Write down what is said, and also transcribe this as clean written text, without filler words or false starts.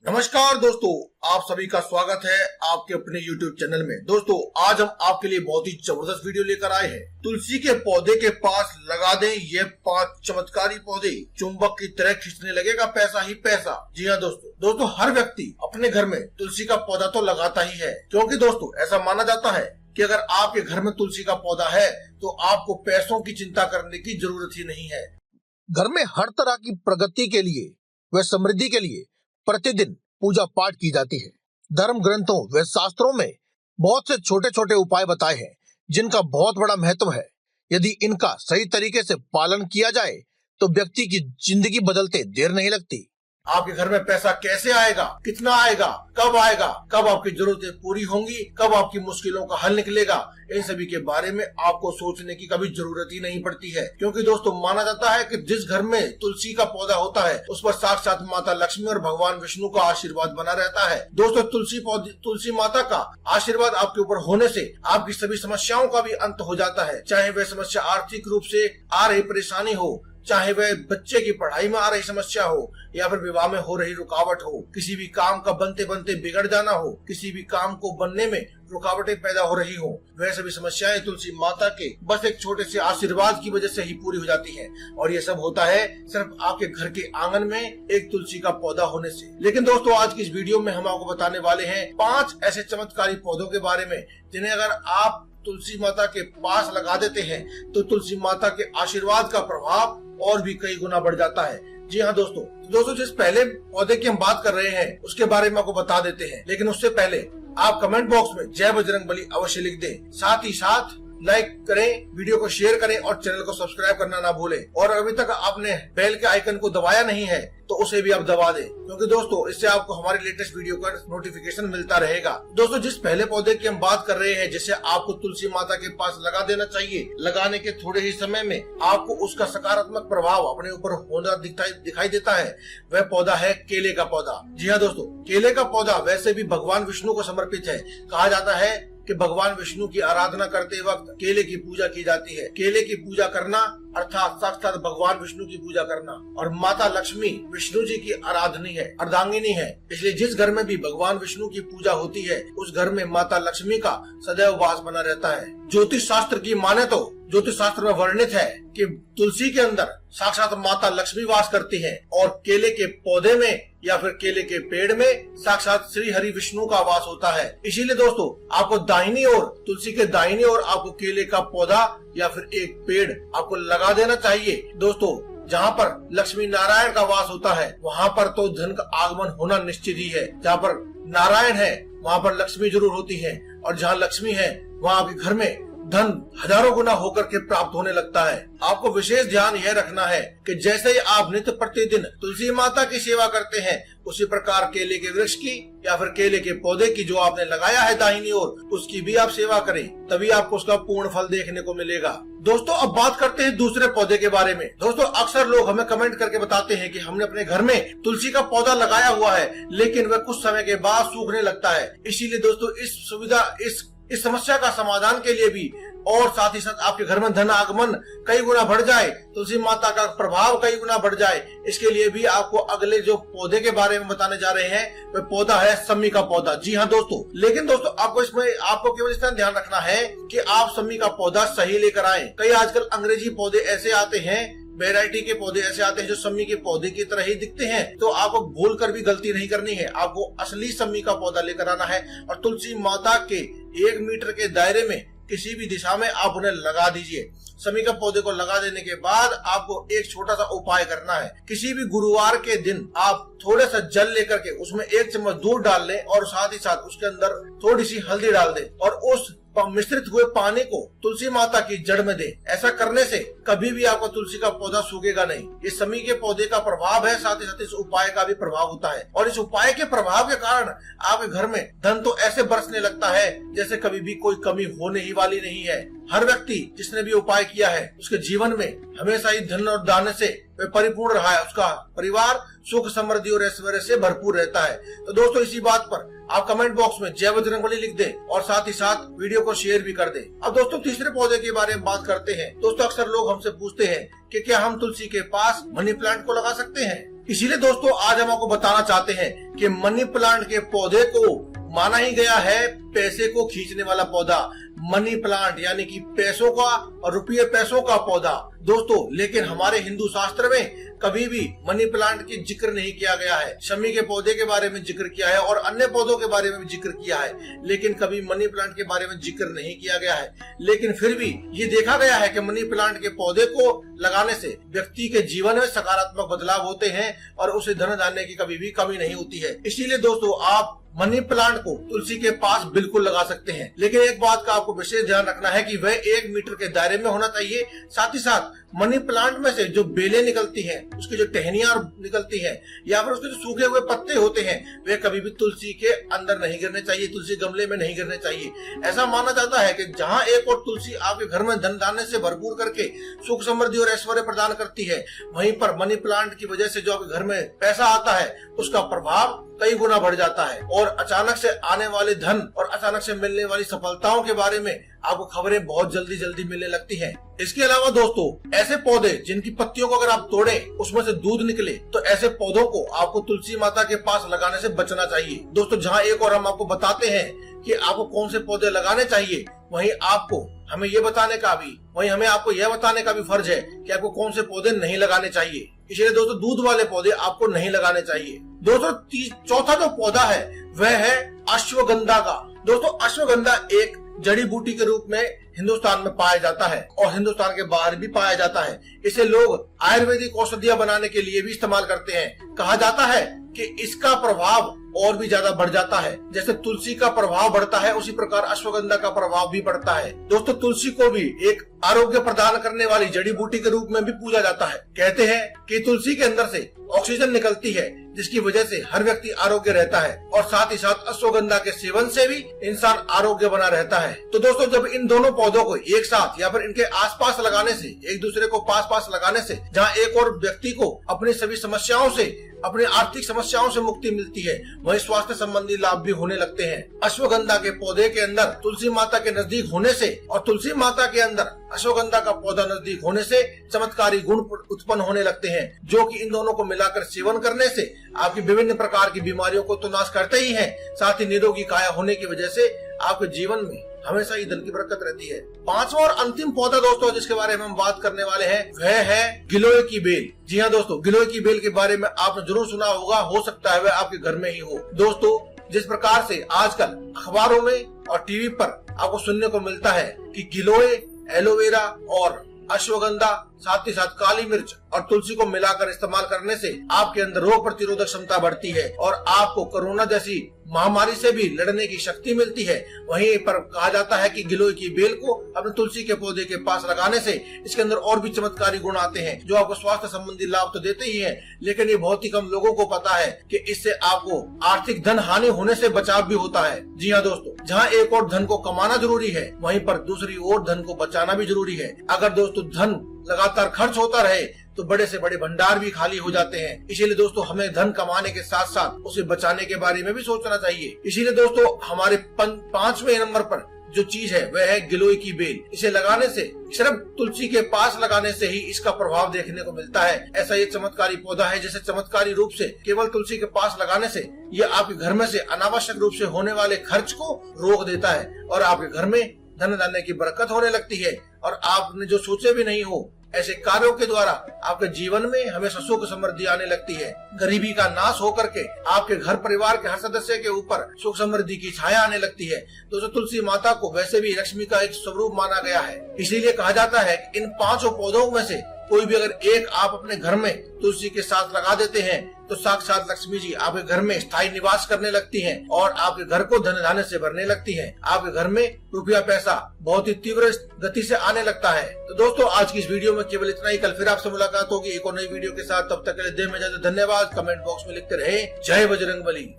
नमस्कार दोस्तों, आप सभी का स्वागत है आपके अपने YouTube चैनल में। दोस्तों, आज हम आपके लिए बहुत ही जबरदस्त वीडियो लेकर आए हैं। तुलसी के पौधे के पास लगा दें ये 5 चमत्कारी पौधे, चुंबक की तरह खींचने लगेगा पैसा ही पैसा। जी हाँ दोस्तों, हर व्यक्ति अपने घर में तुलसी का पौधा तो लगाता ही है, क्योंकि दोस्तों ऐसा माना जाता है कि अगर आपके घर में तुलसी का पौधा है तो आपको पैसों की चिंता करने की जरूरत ही नहीं है। घर में हर तरह की प्रगति के लिए व समृद्धि के लिए प्रतिदिन पूजा पाठ की जाती है। धर्म ग्रंथों व शास्त्रों में बहुत से छोटे छोटे उपाय बताए हैं जिनका बहुत बड़ा महत्व है। यदि इनका सही तरीके से पालन किया जाए तो व्यक्ति की जिंदगी बदलते देर नहीं लगती। आपके घर में पैसा कैसे आएगा, कितना आएगा, कब आपकी जरूरतें पूरी होंगी, कब आपकी मुश्किलों का हल निकलेगा, इन सभी के बारे में आपको सोचने की कभी जरूरत ही नहीं पड़ती है। क्योंकि दोस्तों माना जाता है कि जिस घर में तुलसी का पौधा होता है उस पर साक्षात माता लक्ष्मी और भगवान विष्णु का आशीर्वाद बना रहता है। दोस्तों तुलसी माता का आशीर्वाद आपके ऊपर होने से आपकी सभी समस्याओं का भी अंत हो जाता है। चाहे वह समस्या आर्थिक रूप से आ रही परेशानी हो, चाहे वह बच्चे की पढ़ाई में आ रही समस्या हो, या फिर विवाह में हो रही रुकावट हो, किसी भी काम का बनते बनते बिगड़ जाना हो, किसी भी काम को बनने में रुकावटें पैदा हो रही हो, वह सभी समस्याएं तुलसी माता के बस एक छोटे से आशीर्वाद की वजह से ही पूरी हो जाती हैं। और ये सब होता है सिर्फ आपके घर के आंगन में एक तुलसी का पौधा होने से। लेकिन दोस्तों आज की इस वीडियो में हम आपको बताने वाले हैं 5 ऐसे चमत्कारी पौधों के बारे में जिन्हें अगर आप तुलसी माता के पास लगा देते हैं तो तुलसी माता के आशीर्वाद का प्रभाव और भी कई गुना बढ़ जाता है। जी हाँ दोस्तों जिस पहले पौधे की हम बात कर रहे हैं उसके बारे में आपको बता देते हैं, लेकिन उससे पहले आप कमेंट बॉक्स में जय बजरंगबली अवश्य लिख दें। साथ ही साथ लाइक करें, वीडियो को शेयर करें और चैनल को सब्सक्राइब करना ना भूलें। और अभी तक आपने बेल के आइकन को दबाया नहीं है तो उसे भी आप दबा दें, क्योंकि दोस्तों इससे आपको हमारी लेटेस्ट वीडियो का नोटिफिकेशन मिलता रहेगा। दोस्तों जिस पहले पौधे की हम बात कर रहे हैं जिसे आपको तुलसी माता के पास लगा देना चाहिए, लगाने के थोड़े ही समय में आपको उसका सकारात्मक प्रभाव अपने ऊपर होना दिखाई देता है, वह पौधा है केले का पौधा। जी हाँ दोस्तों, केले का पौधा वैसे भी भगवान विष्णु को समर्पित है। कहा जाता है कि भगवान विष्णु की आराधना करते वक्त केले की पूजा की जाती है। केले की पूजा करना अर्थात साक्षात भगवान विष्णु की पूजा करना। और माता लक्ष्मी विष्णु जी की आराधनी है, अर्धांगिनी है, इसलिए जिस घर में भी भगवान विष्णु की पूजा होती है उस घर में माता लक्ष्मी का सदैव वास बना रहता है। ज्योतिष शास्त्र की माने तो ज्योतिष शास्त्र में वर्णित है कि तुलसी के अंदर साक्षात माता लक्ष्मी वास करती है और केले के पौधे में या फिर केले के पेड़ में साक्षात श्री हरि विष्णु का वास होता है। इसीलिए दोस्तों आपको दाहिनी ओर, तुलसी के दाहिनी ओर आपको केले का पौधा या फिर एक पेड़ आपको लगा देना चाहिए। दोस्तों जहाँ पर लक्ष्मी नारायण का वास होता है वहाँ पर तो धन का आगमन होना निश्चित ही है। जहाँ पर नारायण है वहाँ पर लक्ष्मी जरूर होती है, और जहाँ लक्ष्मी है वहाँ आपके घर में धन हजारों गुना होकर के प्राप्त होने लगता है। आपको विशेष ध्यान यह रखना है कि जैसे ही आप नित्य प्रतिदिन तुलसी माता की सेवा करते हैं उसी प्रकार केले के वृक्ष की या फिर केले के पौधे की जो आपने लगाया है दाहिनी ओर उसकी भी आप सेवा करें, तभी आपको उसका पूर्ण फल देखने को मिलेगा। दोस्तों अब बात करते हैं दूसरे पौधे के बारे में। दोस्तों अक्सर लोग हमें कमेंट करके बताते हैं कि हमने अपने घर में तुलसी का पौधा लगाया हुआ है लेकिन वह कुछ समय के बाद सूखने लगता है। इसीलिए दोस्तों इस समस्या का समाधान के लिए भी और साथ ही साथ आपके घर में धन आगमन कई गुना बढ़ जाए, तुलसी माता का प्रभाव कई गुना बढ़ जाए, इसके लिए भी आपको अगले जो पौधे के बारे में बताने जा रहे हैं वह पौधा है सम्मी का पौधा। जी हाँ दोस्तों, लेकिन दोस्तों आपको केवल इसका ध्यान रखना है कि आप सम्मी का पौधा सही लेकर आए। कई आजकल अंग्रेजी पौधे ऐसे आते हैं, वैरायटी के पौधे ऐसे आते हैं जो सम्मी के पौधे की तरह ही दिखते हैं, तो आपको भूल कर भी गलती नहीं करनी है। आपको असली सम्मी का पौधा लेकर आना है और तुलसी माता के 1 मीटर के दायरे में किसी भी दिशा में आप उन्हें लगा दीजिए। सम्मी का पौधे को लगा देने के बाद आपको एक छोटा सा उपाय करना है। किसी भी गुरुवार के दिन आप थोड़ा सा जल लेकर के उसमें 1 चम्मच दूध डाल लें और साथ ही साथ उसके अंदर थोड़ी सी हल्दी डाल दें और उस मिश्रित हुए पानी को तुलसी माता की जड़ में दें। ऐसा करने से कभी भी आपका तुलसी का पौधा सूखेगा नहीं। ये सम्मी के पौधे का प्रभाव है, साथ ही साथ इस उपाय का भी प्रभाव होता है और इस उपाय के प्रभाव के कारण आपके घर में धन तो ऐसे बरसने लगता है जैसे कभी भी कोई कमी होने ही वाली नहीं है। हर व्यक्ति जिसने भी उपाय किया है उसके जीवन में हमेशा ही धन और दाने से परिपूर्ण रहा है, उसका परिवार सुख समृद्धि और ऐश्वर्य से भरपूर रहता है। तो दोस्तों इसी बात पर आप कमेंट बॉक्स में जय बजरंगबली लिख दें और साथ ही साथ वीडियो को शेयर भी कर दें। अब दोस्तों तीसरे पौधे के बारे में बात करते हैं। दोस्तों अक्सर लोग हमसे पूछते हैं कि क्या हम तुलसी के पास मनी प्लांट को लगा सकते हैं। इसीलिए दोस्तों आज हम आपको बताना चाहते हैं कि मनी प्लांट के पौधे को माना ही गया है पैसे को खींचने वाला पौधा। मनी प्लांट यानी कि पैसों का और रुपये पैसों का पौधा दोस्तों। लेकिन हमारे हिंदू शास्त्र में कभी भी मनी प्लांट की जिक्र नहीं किया गया है। शमी के पौधे के बारे में जिक्र किया है और अन्य पौधों के बारे में भी जिक्र किया है, लेकिन कभी मनी प्लांट के बारे में जिक्र नहीं किया गया है। लेकिन फिर भी ये देखा गया है कि मनी प्लांट के पौधे को लगाने से व्यक्ति के जीवन में सकारात्मक बदलाव होते हैं और उसे धन धान्य की कभी भी कमी नहीं होती है। इसीलिए दोस्तों आप मनी प्लांट को तुलसी के पास बिल्कुल लगा सकते हैं, लेकिन एक बात का आपको विशेष ध्यान रखना है कि वह 1 मीटर के दायरे में होना चाहिए। साथ ही साथ मनी प्लांट में से जो बेलें निकलती हैं, उसकी जो टहनियां निकलती हैं या फिर उसके जो सूखे हुए पत्ते होते हैं, वे कभी भी तुलसी के अंदर नहीं गिरने चाहिए, तुलसी गमले में नहीं गिरने चाहिए। ऐसा माना जाता है कि जहां एक और तुलसी आपके घर में धन धान्य से भरपूर करके सुख समृद्धि और ऐश्वर्य प्रदान करती है, वहीं पर मनी प्लांट की वजह से जो आपके घर में पैसा आता है उसका प्रभाव कई गुना बढ़ जाता है और अचानक से आने वाले धन और अचानक से मिलने वाली सफलताओं के बारे में आपको खबरें बहुत जल्दी मिलने लगती हैं। इसके अलावा दोस्तों ऐसे पौधे जिनकी पत्तियों को अगर आप तोड़ें उसमें से दूध निकले, तो ऐसे पौधों को आपको तुलसी माता के पास लगाने से बचना चाहिए। दोस्तों जहां एक और हम आपको बताते हैं कि आपको कौन से पौधे लगाने चाहिए, वहीं हमें आपको यह बताने का भी फर्ज है कि आपको कौन से पौधे नहीं लगाने चाहिए। इसलिए दोस्तों दूध वाले पौधे आपको नहीं लगाने चाहिए। दोस्तों चौथा जो पौधा है वह है अश्वगंधा का। दोस्तों अश्वगंधा एक जड़ी बूटी के रूप में हिंदुस्तान में पाया जाता है और हिंदुस्तान के बाहर भी पाया जाता है। इसे लोग आयुर्वेदिक औषधियां बनाने के लिए भी इस्तेमाल करते हैं। कहा जाता है कि इसका प्रभाव और भी ज्यादा बढ़ जाता है। जैसे तुलसी का प्रभाव बढ़ता है उसी प्रकार अश्वगंधा का प्रभाव भी बढ़ता है। दोस्तों तुलसी को भी एक आरोग्य प्रदान करने वाली जड़ी बूटी के रूप में भी पूजा जाता है। कहते हैं कि तुलसी के अंदर से ऑक्सीजन निकलती है जिसकी वजह से हर व्यक्ति आरोग्य रहता है और साथ ही साथ अश्वगंधा के सेवन से भी इंसान आरोग्य बना रहता है। तो दोस्तों जब इन दोनों पौधों को एक साथ या फिर इनके आसपास लगाने से, एक दूसरे को पास लगाने से, जहाँ एक और व्यक्ति को अपनी सभी समस्याओं से, अपनी आर्थिक समस्याओं से मुक्ति मिलती है, वही स्वास्थ्य संबंधी लाभ भी होने लगते हैं। अश्वगंधा के पौधे के अंदर तुलसी माता के नजदीक होने से और तुलसी माता के अंदर अश्वगंधा का पौधा नजदीक होने से चमत्कारी गुण उत्पन्न होने लगते हैं, जो कि इन दोनों को मिलाकर सेवन करने से आपकी विभिन्न प्रकार की बीमारियों को तो नाश करते ही हैं, साथ ही निरोगी काया होने की वजह से आपके जीवन में हमेशा ही धन की बरकत रहती है। पांचवा और अंतिम पौधा दोस्तों जिसके बारे में हम बात करने वाले हैं वह है गिलोय की बेल। जी हाँ दोस्तों, गिलोय की बेल के बारे में आपने जरूर सुना होगा, हो सकता है वह आपके घर में ही हो। दोस्तों जिस प्रकार से आजकल अखबारों में और टीवी पर आपको सुनने को मिलता है कि गिलोय, एलोवेरा और अश्वगंधा, साथ ही साथ काली मिर्च और तुलसी को मिलाकर इस्तेमाल करने से आपके अंदर रोग प्रतिरोधक क्षमता बढ़ती है और आपको कोरोना जैसी महामारी से भी लड़ने की शक्ति मिलती है। वहीं पर कहा जाता है कि गिलोय की बेल को अपने तुलसी के पौधे के पास लगाने से इसके अंदर और भी चमत्कारी गुण आते हैं, जो आपको स्वास्थ्य संबंधी लाभ तो देते ही हैं, लेकिन ये बहुत ही कम लोगों को पता है कि इससे आपको आर्थिक धन हानि होने से बचाव भी होता है। जी हाँ दोस्तों, जहाँ एक और धन को कमाना जरूरी है, वहीं पर दूसरी ओर धन को बचाना भी जरूरी है। अगर दोस्तों धन लगातार खर्च होता रहे तो बड़े से बड़े भंडार भी खाली हो जाते हैं। इसीलिए दोस्तों हमें धन कमाने के साथ साथ उसे बचाने के बारे में भी सोचना चाहिए। इसीलिए दोस्तों हमारे 5वें नंबर पर जो चीज है वह है गिलोय की बेल। इसे लगाने से, सिर्फ तुलसी के पास लगाने से ही इसका प्रभाव देखने को मिलता है। ऐसा ये चमत्कारी पौधा है जिसे चमत्कारी रूप से केवल तुलसी के पास लगाने से ये आपके घर में से अनावश्यक रूप से होने वाले खर्च को रोक देता है और आपके घर में धन धान्य की बरकत होने लगती है और आपने जो सोचे भी नहीं हो ऐसे कार्यों के द्वारा आपके जीवन में हमेशा सुख समृद्धि आने लगती है। गरीबी का नाश होकर के आपके घर परिवार के हर सदस्य के ऊपर सुख समृद्धि की छाया आने लगती है। दोस्तों तुलसी माता को वैसे भी लक्ष्मी का एक स्वरूप माना गया है, इसीलिए कहा जाता है कि इन 5 पौधों में से कोई भी अगर एक आप अपने घर में तुलसी के साथ लगा देते हैं तो साक्षात लक्ष्मी जी आपके घर में स्थायी निवास करने लगती हैं और आपके घर को धन धान्य से भरने लगती हैं। आपके घर में रुपया पैसा बहुत ही तीव्र गति से आने लगता है। तो दोस्तों आज की इस वीडियो में केवल इतना ही। कल फिर आपसे मुलाकात होगी एक और नई वीडियो के साथ। तब तक के लिए देर में ज्यादा धन्यवाद। कमेंट बॉक्स में लिखते रहे जय बजरंगबली।